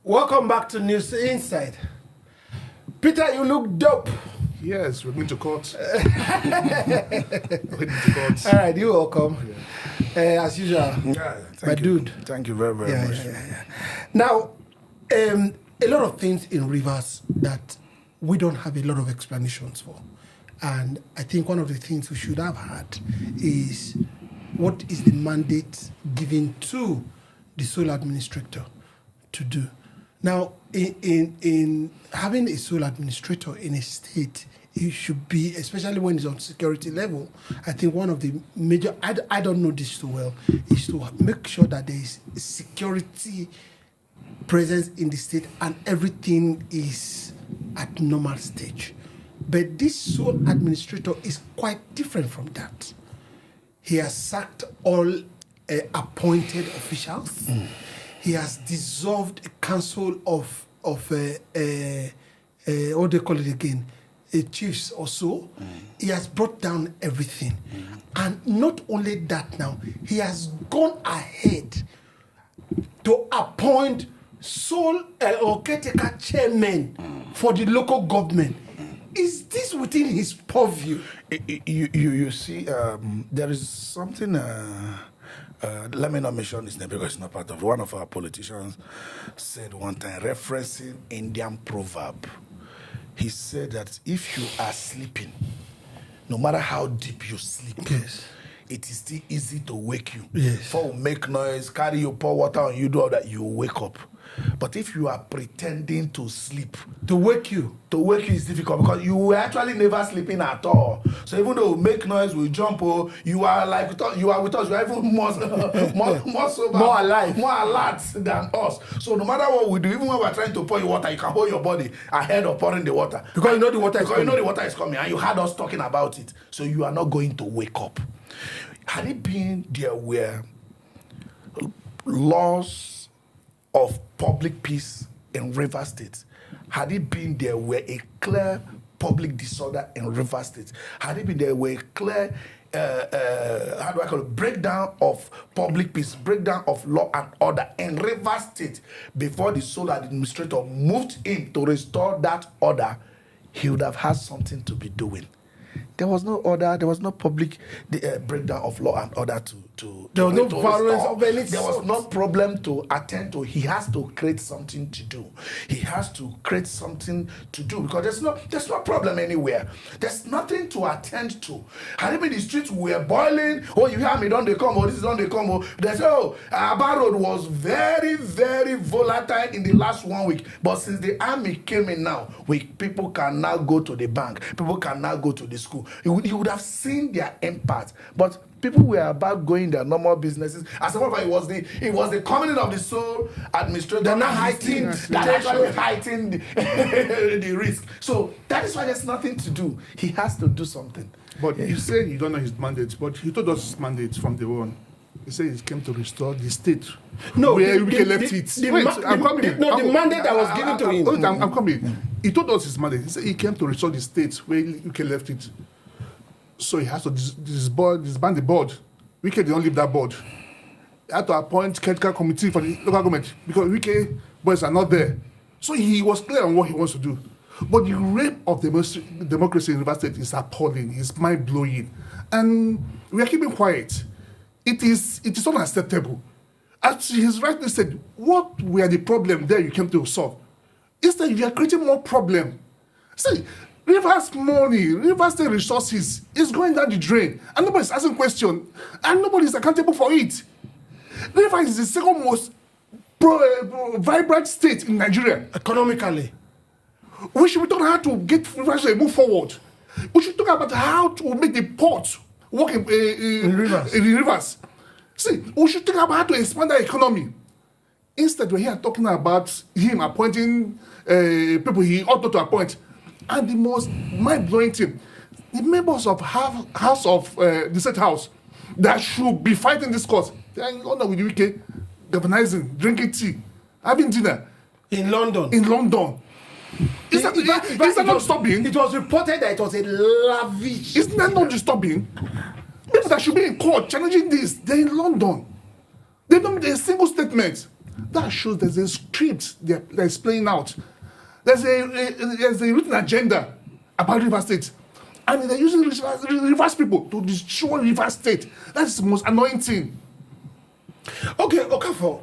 Welcome back to News Inside. Peter, you look dope. Yes, we're going to court. We're going to court. All right, you're welcome. Yeah. As usual, my dude. Thank you very, very much. Now, a lot of things in Rivers that we don't have a lot of explanations for. And I think one of the things we should have had is what is the mandate given to the sole administrator to do. Now, in having a sole administrator in a state, it should be, especially when it's on security level, I think one of the major, I don't know this so well, is to make sure that there is security presence in the state and everything is at normal stage. But this sole administrator is quite different from that. He has sacked all appointed officials. He has dissolved a council of what do they call it again? Chiefs or so. He has brought down everything. And not only that now, he has gone ahead to appoint sole or caretaker chairman for the local government. Is this within his purview? You see, there is something. Let me not mention his name because it's not part of it. One of our politicians said one time, referencing Indian proverb, he said that if you are sleeping, no matter how deep you sleep, Yes. it is still easy to wake you. Yes. Before we make noise, carry you, pour water on you, do all that, you wake up. But if you are pretending to sleep, To wake you. to wake you is difficult because you were actually never sleeping at all. So even though we make noise, we jump, you are like you are with us. You are even more sober, More alive, more alert than us. So no matter what we do, even when we are trying to pour you water, you can hold your body ahead of pouring the water Because you know the water is because coming. you know the water is coming, and you heard us talking about it. So you are not going to wake up. Had it been there were laws of public peace in River State, had it been there were a clear public disorder in River State, had it been there were a clear how do I call it, breakdown of public peace, breakdown of law and order in River State before the sole administrator moved in to restore that order, he would have had something to be doing. There was no order. There was no public breakdown of law and order There was no to violence restore. of any There was sort. no problem to attend to. He has to create something to do. He has to create something to do because there's no problem anywhere. There's nothing to attend to. Had it been the streets were boiling, oh, you hear me, don't they come, oh, this is don't they come, oh, they say, oh, Aba Road was very, very volatile in the last 1 week. But since the army came in now, people can now go to the bank, people can now go to the school. You would have seen their impact. But people were about going their normal businesses. As a matter of fact, it was the coming in of the sole administrator They're not that actually heightened the risk. So that is why there's nothing to do. He has to do something. But you say you don't know his mandate, but he told us his mandate from the one. He said he came to restore the state. No, where we left it. The mandate that was given to him. I'm coming. He told us his mandate. He said he came to restore the state where UK left it. So he has to disband the board. UK didn't leave that board. He had to appoint caretaker committee for the local government because UK boys are not there. So he was clear on what he wants to do. But the rape of democracy in River State is appalling. It's mind-blowing. And we are keeping quiet. It is unacceptable. As he's rightly said, what were the problem there you came to solve? Instead, you are creating more problem. See, Rivers money, Rivers State resources is going down the drain, and nobody's asking questions, and nobody's accountable for it. Rivers is the second most vibrant state in Nigeria. Economically. We should be talking how to get Rivers to move forward. We should talk about how to make the port work in rivers. See, we should think about how to expand the economy. Instead, we're here talking about him appointing people he ought not to appoint. And the most mind-blowing thing, the members of House of the State House that should be fighting this cause, they are in London with the UK, galvanizing, drinking tea, having dinner. In London. Is that not disturbing? It was reported that it was a lavish. Isn't that not disturbing? People that should be in court challenging this, they're in London. They don't make a single statement. That shows there's a script that's playing out. There's a written agenda about River State. And they're using Rivers people to destroy River State. That's the most annoying thing. Okay, Okafor,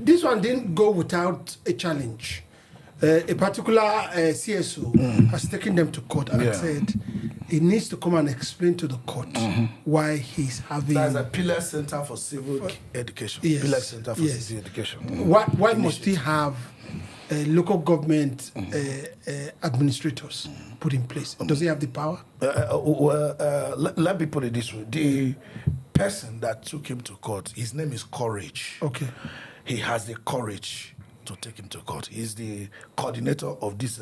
this one didn't go without a challenge. A particular CSO has taken them to court and said he needs to come and explain to the court why he's having... There's a Pillar Center for Civil Education. Yes. Pillar Center for Civil Education. Why must he have local government administrators put in place? Does he have the power? Let me put it this way. The person that took him to court, his name is Courage. Okay. He has the courage to take him to court. He's the coordinator of this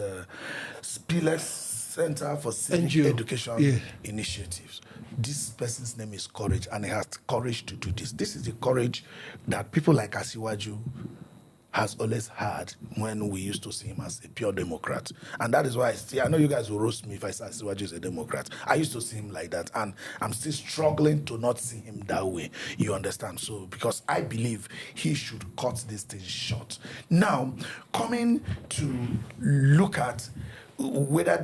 Pillar Center for Civil Education initiatives. This person's name is Courage, and he has courage to do this. This is the courage that people like Asiwaju has always had when we used to see him as a pure Democrat. And that is why I know you guys will roast me if I say Asiwaju is a Democrat. I used to see him like that, and I'm still struggling to not see him that way. You understand? So, because I believe he should cut this thing short. Now, coming to look at whether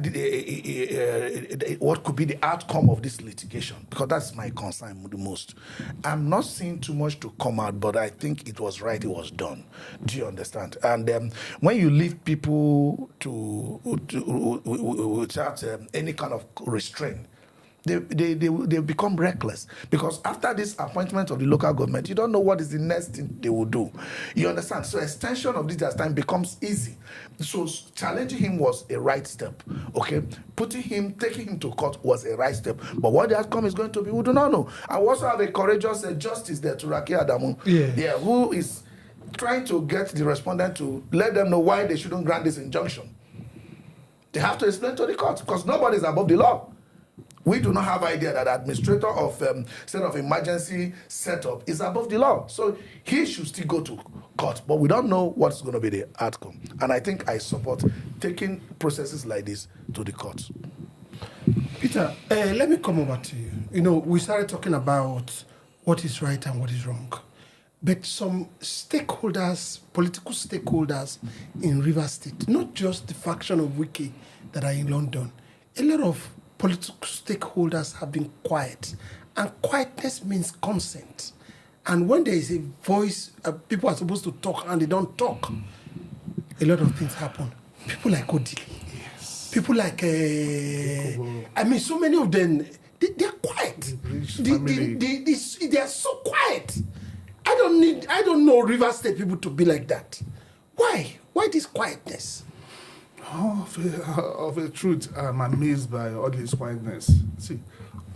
what could be the outcome of this litigation, because that's my concern the most. I'm not seeing too much to come out, but I think it was right, it was done. Do you understand? And when you leave people without any kind of restraint, they become reckless, because after this appointment of the local government, you don't know what is the next thing they will do. You understand? So extension of this time becomes easy. So challenging him was a right step. Okay, taking him to court was a right step. But what the outcome is going to be, we do not know. I also have a courageous justice there, Turaki Adamu, who is trying to get the respondent to let them know why they shouldn't grant this injunction. They have to explain to the court, because nobody is above the law. We do not have idea that administrator of state of emergency setup is above the law. So he should still go to court, but we don't know what's going to be the outcome. And I think I support taking processes like this to the court. Peter, let me come over to you. You know, we started talking about what is right and what is wrong. But some stakeholders, political stakeholders in River State, not just the faction of Wiki that are in London, a lot of political stakeholders have been quiet. And quietness means consent. And when there is a voice, people are supposed to talk and they don't talk, a lot of things happen. People like Odi. Yes. People like, so many of them, they're quiet. They are so quiet. I don't know River State people to be like that. Why? Why this quietness? Of a truth, I'm amazed by all this quietness. See,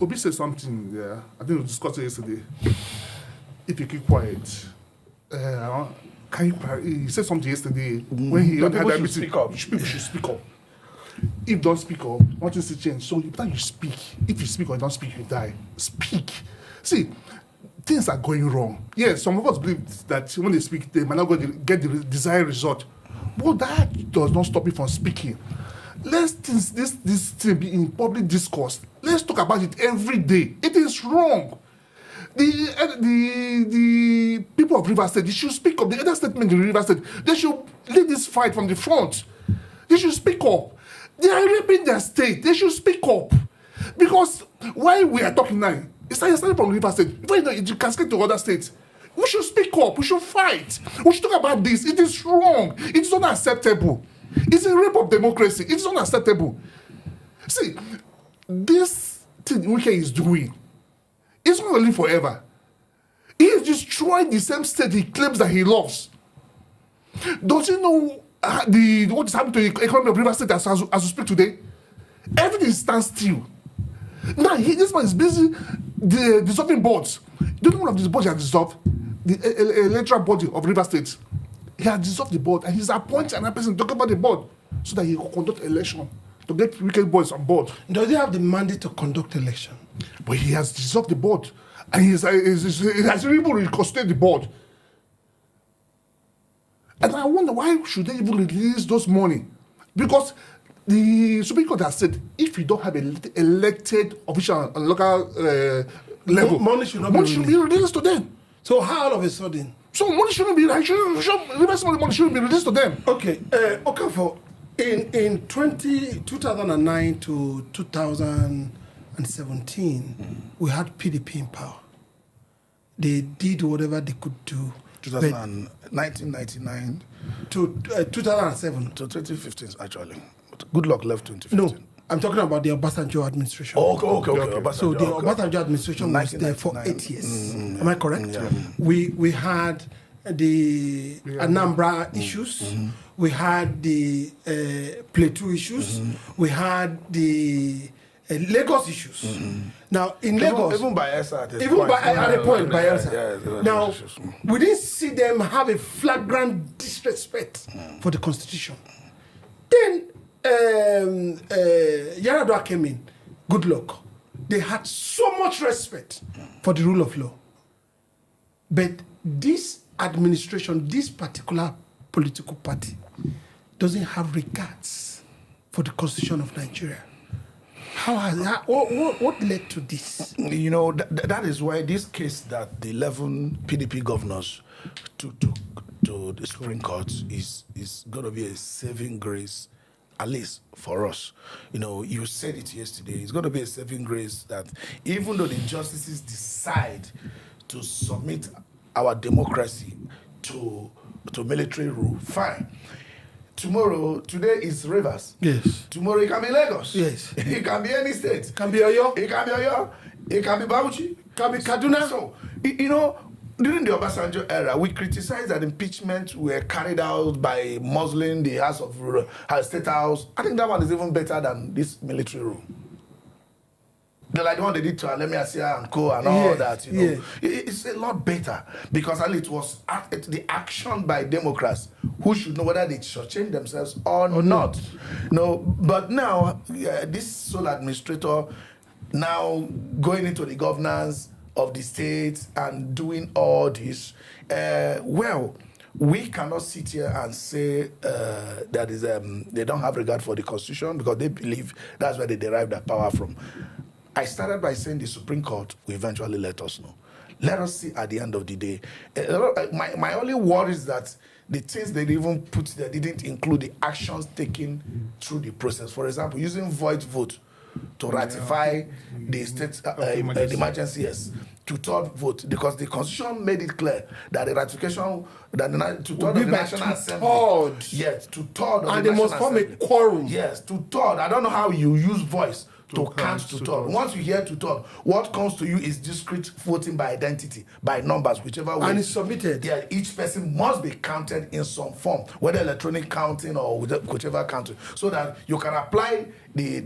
Obi said something there. I think we discussed it yesterday. If you keep quiet, he said something yesterday when he had that meeting. People should speak up. If you don't speak up, nothing will change. So you speak. If you speak or you don't speak, you die. Speak. See, things are going wrong. Yes, some of us believe that when they speak, they might not get the desired result. But that does not stop you from speaking. Let's this thing be in public discourse. Let's talk about it every day. It is wrong. The people of River State, they should speak up. The other statement in River State, they should lead this fight from the front. They should speak up. They are raping their state. They should speak up. Because while we are talking now, it's starting from River State. Before you know it, you cascade to other states. We should speak up. We should fight. We should talk about this. It is wrong. It's not acceptable. It's a rape of democracy. It's not acceptable. See, this thing Wike is doing, it's not going to live forever. He is destroying the same state he claims that he loves. Don't you know what is happening to the economy of River State as we speak today? Everything stands still. Now, this man is busy dissolving boards. Do you know one of these boards he has dissolved? The electoral body of River State. He has dissolved the board and he's appointed another person to talk about the board so that he will conduct election to get wicked boys on board. Does he have the mandate to conduct election? But he has dissolved the board and he has even reconstituted the board. And I wonder why should they even release those money? Because the Supreme Court has said if you don't have an elected official on local level, money should not be released to them. So how all of a sudden? So money shouldn't be like Rivers money shouldn't be released to them. Okay, Okafor, in 2009 to 2017, we had PDP in power. They did whatever they could do. 1999 to 2007. to 2015, actually. But good luck left 2015. No, I'm talking about the Obasanjo administration. Okay. So the Obasanjo administration was there for 8 years. Am I correct? Yeah. We had the Anambra issues. We had the Plateau issues. We had the Lagos issues. Now in Lagos, even by ESA, at a point by ESA. Now we didn't see them have a flagrant disrespect for the constitution. Then Yaradua came in. Good luck. They had so much respect for the rule of law, but this administration, this particular political party, doesn't have regards for the constitution of Nigeria. What led to this? You know, that is why this case that the 11 PDP governors took to the Supreme Court is going to be a saving grace, at least for us. You know, you said it yesterday. It's going to be a saving grace that even though the justices decide to submit our democracy to military rule, fine. Today is Rivers. Yes. Tomorrow it can be Lagos. Yes. It can be any state. It can be Oyo. It can be Oyo. It can be Bauchi. It can be Kaduna. So, you know, during the Obasanjo era, we criticized that impeachment were carried out by muzzling the House of State House. I think that one is even better than this military rule. They're like the one they did to Alemi Asia and Co. and all that, you know. It's a lot better because at least it was the action by Democrats who should know whether they should change themselves or not. No, but now this sole administrator now going into the governance of the state and doing all this, well, we cannot sit here and say that is they don't have regard for the Constitution because they believe that's where they derive their power from. I started by saying the Supreme Court will eventually let us know. Let us see at the end of the day. My only worry is that the things they even put there didn't include the actions taken through the process. For example, using void vote to ratify the state emergency, yes, two-third vote, because the Constitution made it clear that the ratification, that the two-third of the National Assembly, yes, two-third of the National Assembly. And they must form a quorum. Yes, two-third. I don't know how you use voice to count two-third. Once you hear two-third, what comes to you is discrete voting by identity, by numbers, whichever way. And it's submitted. Yeah, each person must be counted in some form, whether electronic counting or whichever counting, so that you can apply the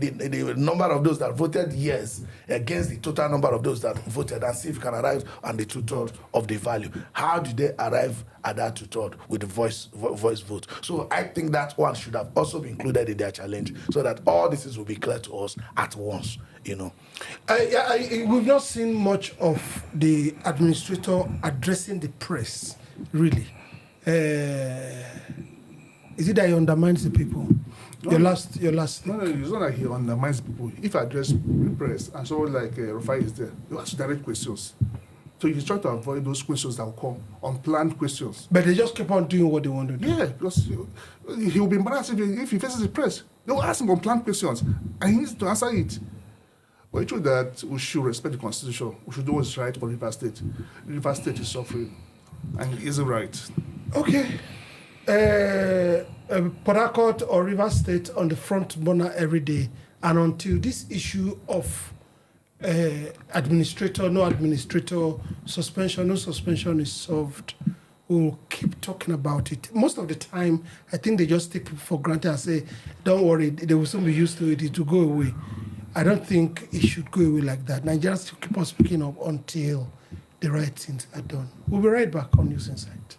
number of those that voted yes against the total number of those that voted and see if you can arrive on the two-third of the value. How did they arrive at that two-third with the voice vote? So I think that one should have also been included in their challenge so that all this will be clear to us at once, you know. We've not seen much of the administrator addressing the press, really. Is it that he undermines the people? No. Your last. No, it's not like he undermines people. If I address the press and someone like Rufai is there, you ask direct questions. So he's trying to avoid those questions that will come, unplanned questions. But they just keep on doing what they want to do. Yeah, because he will be embarrassed if he faces the press. They will ask him unplanned questions, and he needs to answer it. But it's true that we should respect the Constitution. We should do what's right for River State. River State is suffering, and it isn't right. Okay. Port Harcourt or River State on the front burner every day, and until this issue of administrator, no administrator, suspension, no suspension is solved, we'll keep talking about it. Most of the time, I think they just take people for granted and say, don't worry, they will soon be used to it, it will go away. I don't think it should go away like that. Nigerians keep on speaking up until the right things are done. We'll be right back on News Insight.